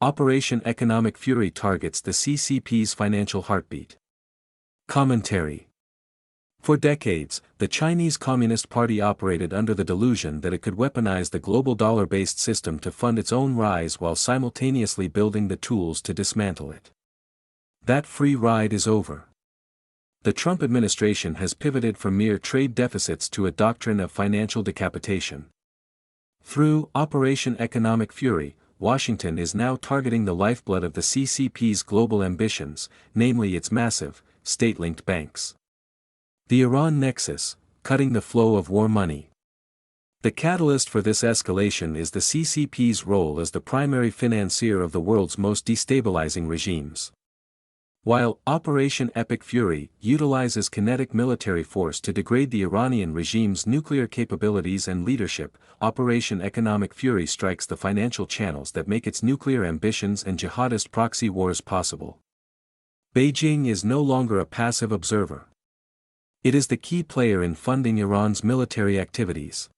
Operation Economic Fury targets the CCP's financial heartbeat. Commentary. For decades, the Chinese Communist Party operated under the delusion that it could weaponize the global dollar-based system to fund its own rise while simultaneously building the tools to dismantle it. That free ride is over. The Trump administration has pivoted from mere trade deficits to a doctrine of financial decapitation. Through Operation Economic Fury, Washington is now targeting the lifeblood of the CCP's global ambitions, namely its massive, state-linked banks. The Iran nexus, cutting the flow of war money. The catalyst for this escalation is the CCP's role as the primary financier of the world's most destabilizing regimes. While Operation Epic Fury utilizes kinetic military force to degrade the Iranian regime's nuclear capabilities and leadership, Operation Economic Fury strikes the financial channels that make its nuclear ambitions and jihadist proxy wars possible. Beijing is no longer a passive observer. It is the key player in funding Iran's military activities.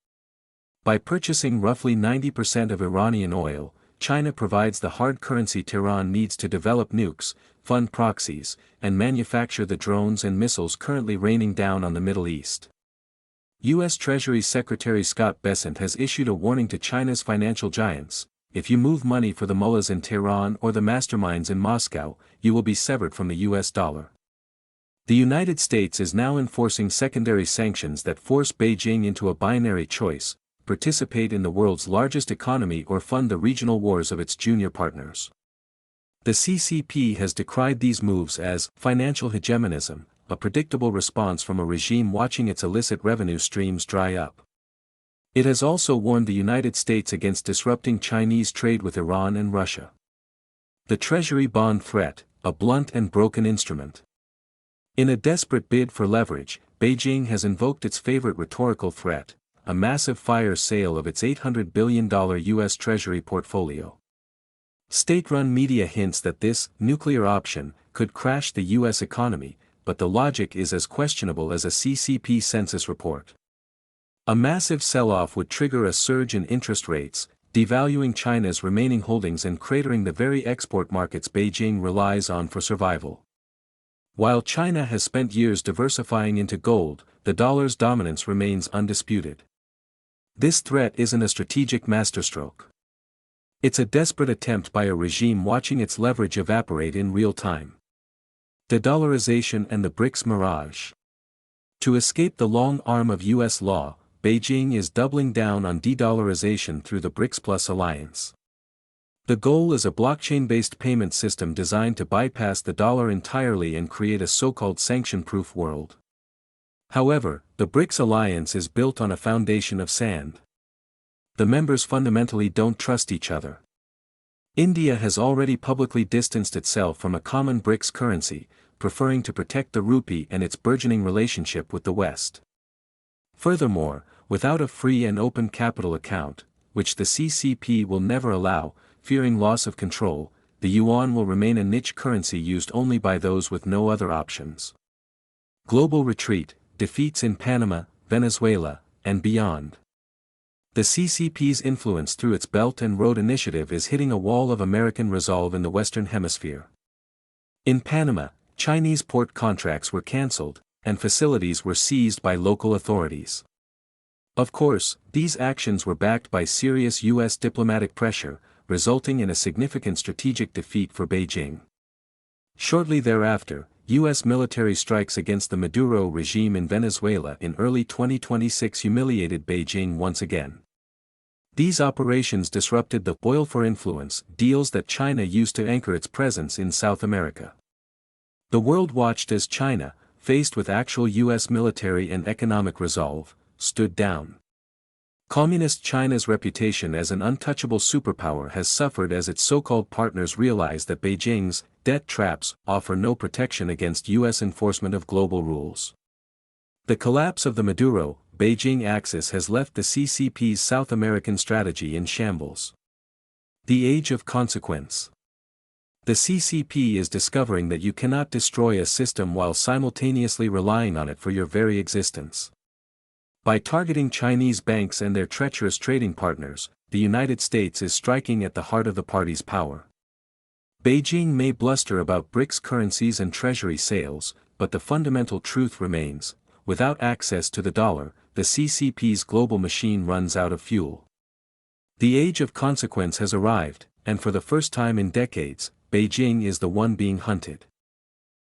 By purchasing roughly 90% of Iranian oil, China provides the hard currency Tehran needs to develop nukes, fund proxies, and manufacture the drones and missiles currently raining down on the Middle East. U.S. Treasury Secretary Scott Bessent has issued a warning to China's financial giants: if you move money for the mullahs in Tehran or the masterminds in Moscow, you will be severed from the U.S. dollar. The United States is now enforcing secondary sanctions that force Beijing into a binary choice: participate in the world's largest economy or fund the regional wars of its junior partners. The CCP has decried these moves as financial hegemonism, a predictable response from a regime watching its illicit revenue streams dry up. It has also warned the United States against disrupting Chinese trade with Iran and Russia. The Treasury bond threat, a blunt and broken instrument. In a desperate bid for leverage, Beijing has invoked its favorite rhetorical threat: a massive fire sale of its $800 billion U.S. Treasury portfolio. State-run media hints that this nuclear option could crash the U.S. economy, but the logic is as questionable as a CCP census report. A massive sell-off would trigger a surge in interest rates, devaluing China's remaining holdings and cratering the very export markets Beijing relies on for survival. While China has spent years diversifying into gold, the dollar's dominance remains undisputed. This threat isn't a strategic masterstroke. It's a desperate attempt by a regime watching its leverage evaporate in real time. De-dollarization and the BRICS mirage. To escape the long arm of U.S. law, Beijing is doubling down on de-dollarization through the BRICS Plus alliance. The goal is a blockchain-based payment system designed to bypass the dollar entirely and create a so-called sanction-proof world. However, the BRICS alliance is built on a foundation of sand. The members fundamentally don't trust each other. India has already publicly distanced itself from a common BRICS currency, preferring to protect the rupee and its burgeoning relationship with the West. Furthermore, without a free and open capital account, which the CCP will never allow, fearing loss of control, the yuan will remain a niche currency used only by those with no other options. Global retreat, defeats in Panama, Venezuela, and beyond. The CCP's influence through its Belt and Road Initiative is hitting a wall of American resolve in the Western Hemisphere. In Panama, Chinese port contracts were cancelled, and facilities were seized by local authorities. Of course, these actions were backed by serious U.S. diplomatic pressure, resulting in a significant strategic defeat for Beijing. Shortly thereafter, U.S. military strikes against the Maduro regime in Venezuela in early 2026 humiliated Beijing once again. These operations disrupted the oil for influence deals that China used to anchor its presence in South America. The world watched as China, faced with actual U.S. military and economic resolve, stood down. Communist China's reputation as an untouchable superpower has suffered as its so-called partners realize that Beijing's debt traps offer no protection against U.S. enforcement of global rules. The collapse of the Maduro-Beijing axis has left the CCP's South American strategy in shambles. The age of consequence. The CCP is discovering that you cannot destroy a system while simultaneously relying on it for your very existence. By targeting Chinese banks and their treacherous trading partners, the United States is striking at the heart of the party's power. Beijing may bluster about BRICS currencies and treasury sales, but the fundamental truth remains: without access to the dollar, the CCP's global machine runs out of fuel. The age of consequence has arrived, and for the first time in decades, Beijing is the one being hunted.